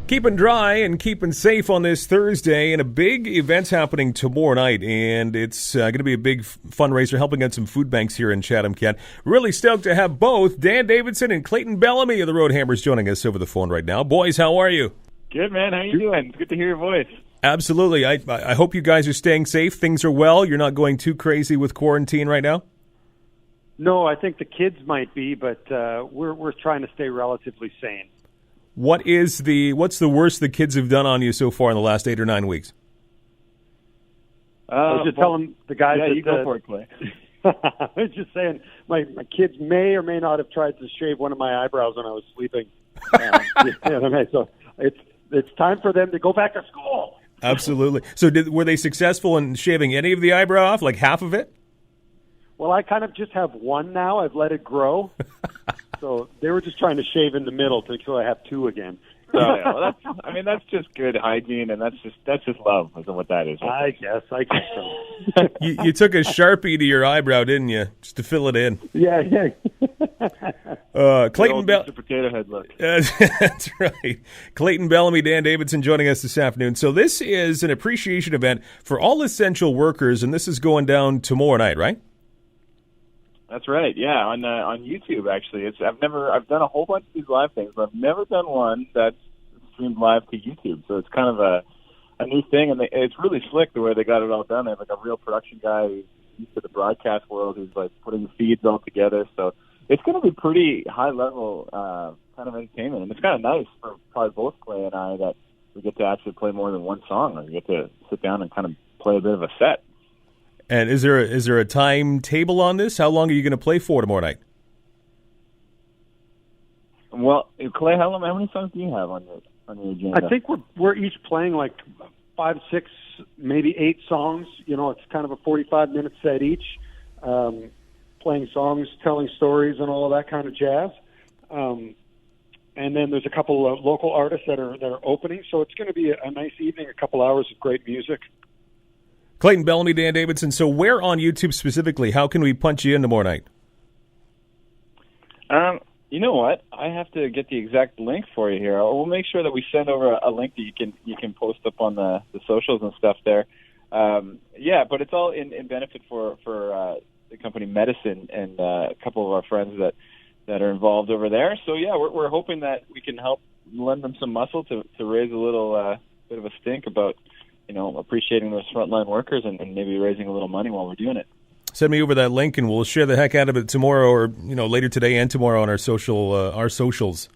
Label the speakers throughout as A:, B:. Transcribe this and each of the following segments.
A: Keeping dry and keeping safe on this Thursday, and a big event's happening tomorrow night, and it's going to be a big fundraiser helping out some food banks here in Chatham-Kent. Really stoked to have both Dan Davidson and Clayton Bellamy of the Roadhammers joining us over the phone right now. Boys, how are you?
B: Good, man. How you doing? It's good to hear your voice.
A: Absolutely. I hope you guys are staying safe. Things are well. You're not going too crazy with quarantine right now?
C: No, I think the kids might be, but we're trying to stay relatively sane.
A: What's the worst the kids have done on you so far in the last 8 or 9 weeks?
C: I was just telling the guys that...
B: you go for it, Clay.
C: I was just saying, my kids may or may not have tried to shave one of my eyebrows when I was sleeping. So it's time for them to go back to school.
A: Absolutely. So were they successful in shaving any of the eyebrow off, like half of it?
C: Well, I kind of just have one now. I've let it grow. So they were just trying to shave in the middle until I have two again.
B: Oh, yeah. Well, that's just good hygiene, and that's just love, is what that is.
C: I guess so.
A: You took a Sharpie to your eyebrow, didn't you, just to fill it in?
C: Yeah.
A: Clayton
B: Mr. Potato Head look.
A: That's right. Clayton Bellamy, Dan Davidson joining us this afternoon. So this is an appreciation event for all essential workers, and this is going down tomorrow night, right?
B: That's right. Yeah, on YouTube actually. I've done a whole bunch of these live things, but I've never done one that's streamed live to YouTube. So it's kind of a new thing, and it's really slick the way they got it all done. They have like a real production guy who's used to the broadcast world, who's like putting the feeds all together. So it's going to be pretty high level kind of entertainment, and it's kind of nice for probably both Clay and I that we get to actually play more than one song, or we get to sit down and kind of play a bit of a set.
A: And is there a timetable on this? How long are you going to play for tomorrow night?
B: Well, Clay, how many songs do you have on your agenda?
C: I think we're each playing like 5, 6, maybe 8 songs. You know, it's kind of a 45-minute set each, playing songs, telling stories, and all of that kind of jazz. And then there's a couple of local artists that are opening, so it's going to be a nice evening, a couple hours of great music.
A: Clayton Bellamy, Dan Davidson. So where on YouTube specifically, how can we punch you in tomorrow night?
B: You know what? I have to get the exact link for you here. We'll make sure that we send over a link that you can post up on the socials and stuff there. But it's all in benefit for the company Medicine and a couple of our friends that are involved over there. So yeah, we're hoping that we can help lend them some muscle to raise a little bit of a stink about appreciating those frontline workers and maybe raising a little money while we're doing it.
A: Send me over that link, and we'll share the heck out of it tomorrow, or later today and tomorrow on our socials.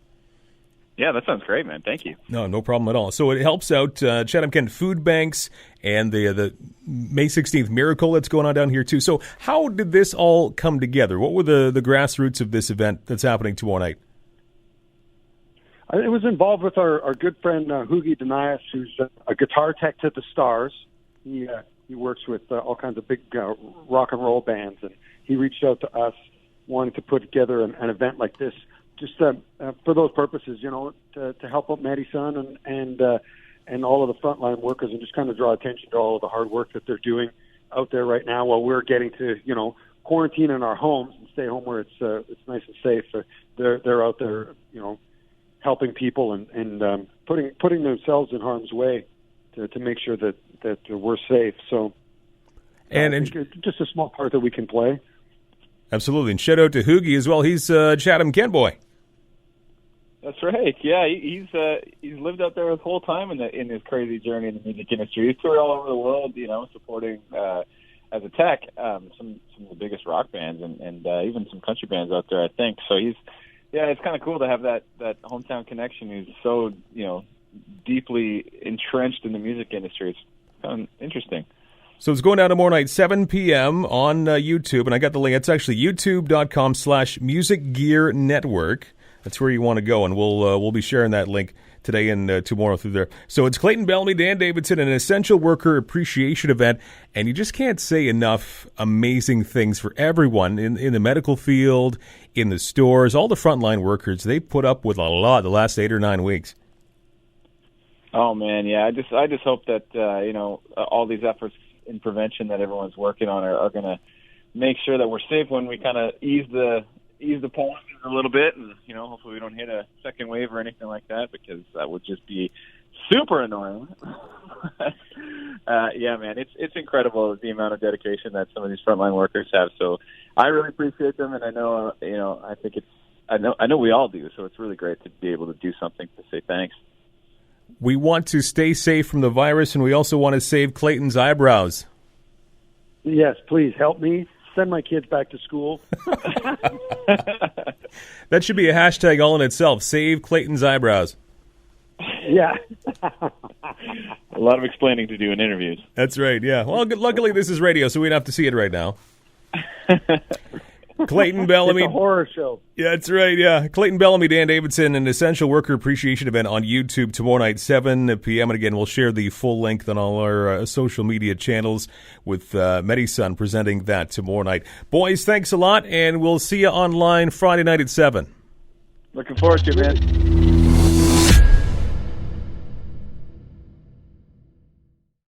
B: Yeah, that sounds great, man. Thank you.
A: No problem at all. So it helps out Chatham-Kent food banks and the May 16th miracle that's going on down here too. So how did this all come together? What were the grassroots of this event that's happening tomorrow night?
C: It was involved with our good friend hoog-a-not, who's a guitar tech to the stars. He works with all kinds of big rock and roll bands, and he reached out to us wanting to put together an event like this, just for those purposes, to help out Maddie's son and all of the frontline workers, and just kind of draw attention to all of the hard work that they're doing out there right now while we're getting to quarantine in our homes and stay home where it's nice and safe. They're out there helping people and putting themselves in harm's way to make sure that we're safe. So, and just a small part that we can play.
A: Absolutely, and shout out to Hoogie as well. He's a Chatham-Kent boy. That's
B: right. Yeah, he's lived out there his whole time in his crazy journey in the music industry. He's toured all over the world, supporting as a tech some of the biggest rock bands and even some country bands out there, I think. So it's kind of cool to have that hometown connection who's so, deeply entrenched in the music industry. It's kind of interesting.
A: So it's going down tomorrow night, 7 p.m. on YouTube, and I got the link. It's actually youtube.com/musicgearnetwork. That's where you want to go, and we'll be sharing that link today and tomorrow through there. So it's Clayton Bellamy, Dan Davidson, an essential worker appreciation event, and you just can't say enough amazing things for everyone in the medical field, in the stores, all the frontline workers. They put up with a lot the last 8 or 9 weeks.
B: Oh man, yeah. I just hope that all these efforts in prevention that everyone's working on are going to make sure that we're safe when we kind of ease the ease the pulse a little bit, and hopefully we don't hit a second wave or anything like that, because that would just be super annoying. Yeah, man, it's incredible the amount of dedication that some of these frontline workers have. So I really appreciate them, and I know I know we all do. So it's really great to be able to do something to say thanks.
A: We want to stay safe from the virus, and we also want to save Clayton's eyebrows.
C: Yes, please help me. Send my kids back to school.
A: That should be a hashtag all in itself. Save Clayton's eyebrows.
C: Yeah.
B: A lot of explaining to do in interviews.
A: That's right, yeah. Well, luckily this is radio, so we don't have to see it right now. Clayton Bellamy.
C: It's a horror show.
A: Yeah, that's right, yeah. Clayton Bellamy, Dan Davidson, an Essential Worker Appreciation event on YouTube tomorrow night, 7 p.m. And again, we'll share the full length on all our social media channels with Medisun presenting that tomorrow night. Boys, thanks a lot, and we'll see you online Friday night at 7.
B: Looking forward to it, man.